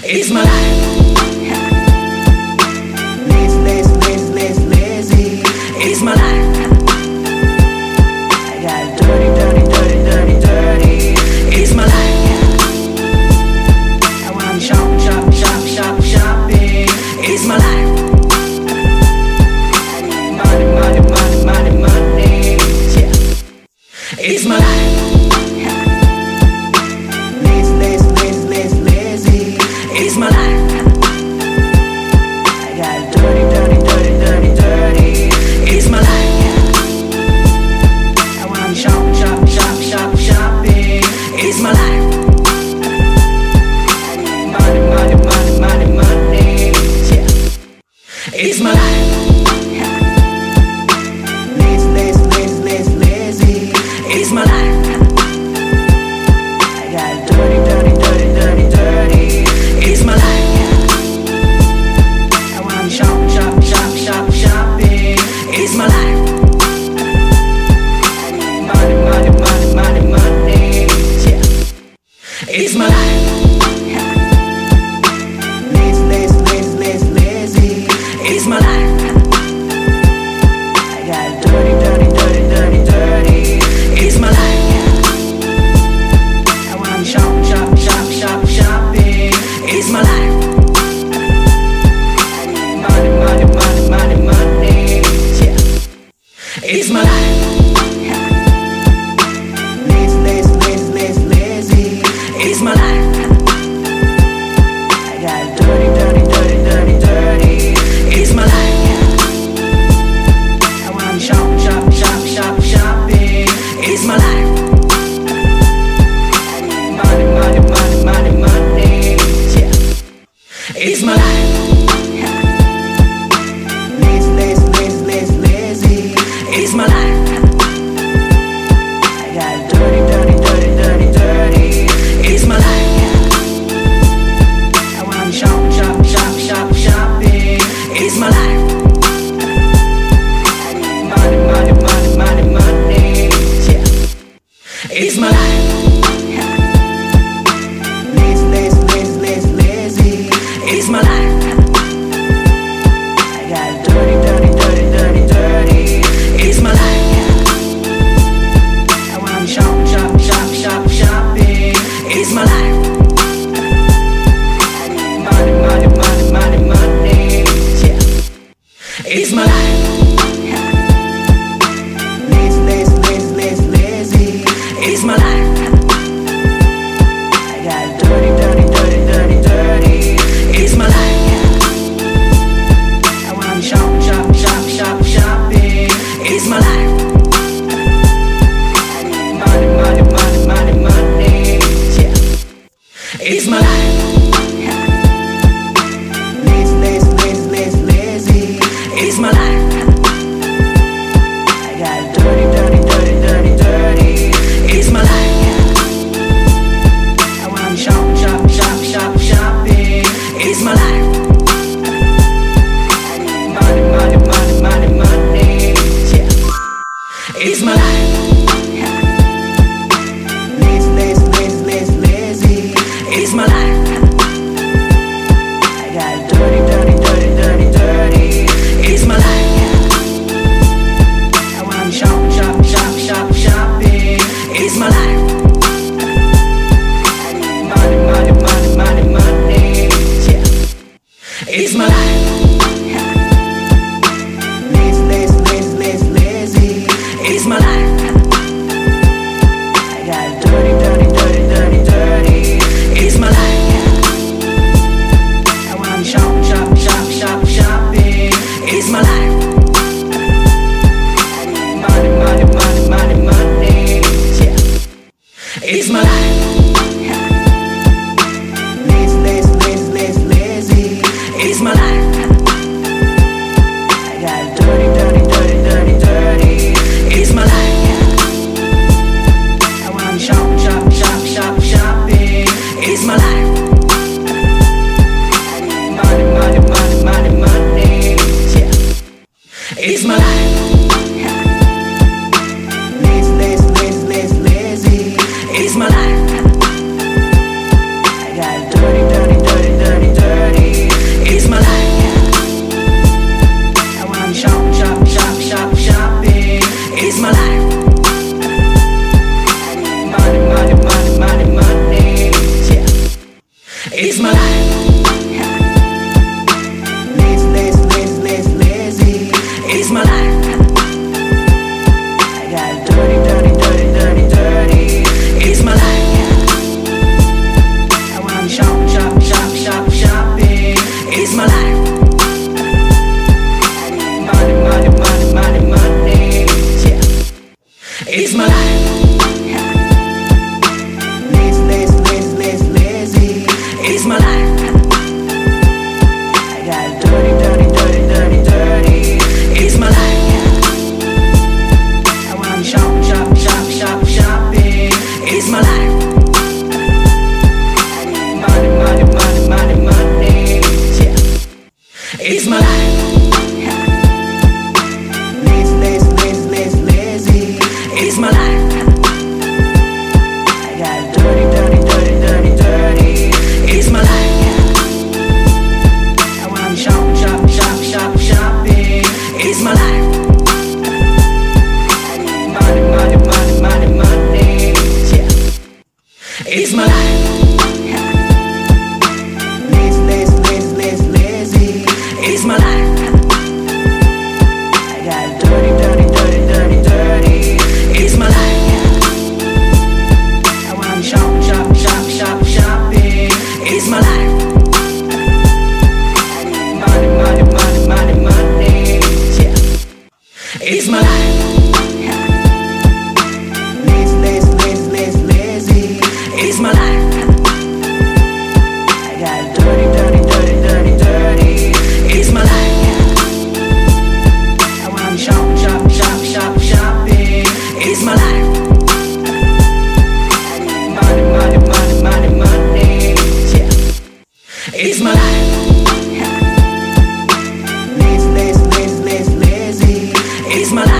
It's my life. Lazy. It's my life. I got dirty. It's my life. I wanna shopping. It's my life. Money. Yeah. It's my life. Lazy. It's my life. I got dirty. It's my life. I wanna shopping. It's my life. Money. Yeah. It's my life. Lazy. It's my life. I got dirty. It's my life. I wanna shopping. It's my life. Money. Yeah. It's my life. Lazy. It's my life. I got dirty. It's my life. I wanna shopping. It's my life. Money. Yeah. It's my life. Lazy. It's my life. I got dirty. It's my life. I wanna shopping. It's my life. Money. Yeah. It's my life. Lazy. It's my life. I got dirty. It's my life. I wanna shopping. It's my life. Money. Yeah. It's my life. Lazy. It's my life. I got dirty. It's my life. I wanna shopping. It's my life. Money. Yeah. It's my life. Lazy. It's my life. I got dirty. It's my life. I wanna shopping. It's my life. Money. Yeah. It's my life. Lazy. It's my life. I got dirty. It's my life. I wanna shopping. It's my life. Money. Yeah. It's my life. Lazy. It's my life. I got dirty. It's my life. I wanna shopping. It's my life. Money. Yeah. It's my life. Lazy. It's my life. I got dirty. It's my life. I wanna shopping. It's my life. Money. Yeah. It's my life. Lazy. It's my life. It's my life. Lazy. It's my life. I got dirty. It's my life. I wanna shopping. It's my life. Money. Yeah. It's my life. Lazy. It's my life. I got dirty. It's my life. I wanna shopping. It's my life. Money. Yeah. It's my life. Lazy. It's my life. I got dirty. It's my life. I wanna shopping. It's my life. Money. Yeah. It's my life. Lazy. It's my life. I got dirty. It's my life. I wanna shopping. It's my life. Money. Yeah. It's my life. Lazy. It's my life. I got dirty. It's my life. I wanna shopping. It's my life. Money. Yeah. It's my life. Lazy. It's my life.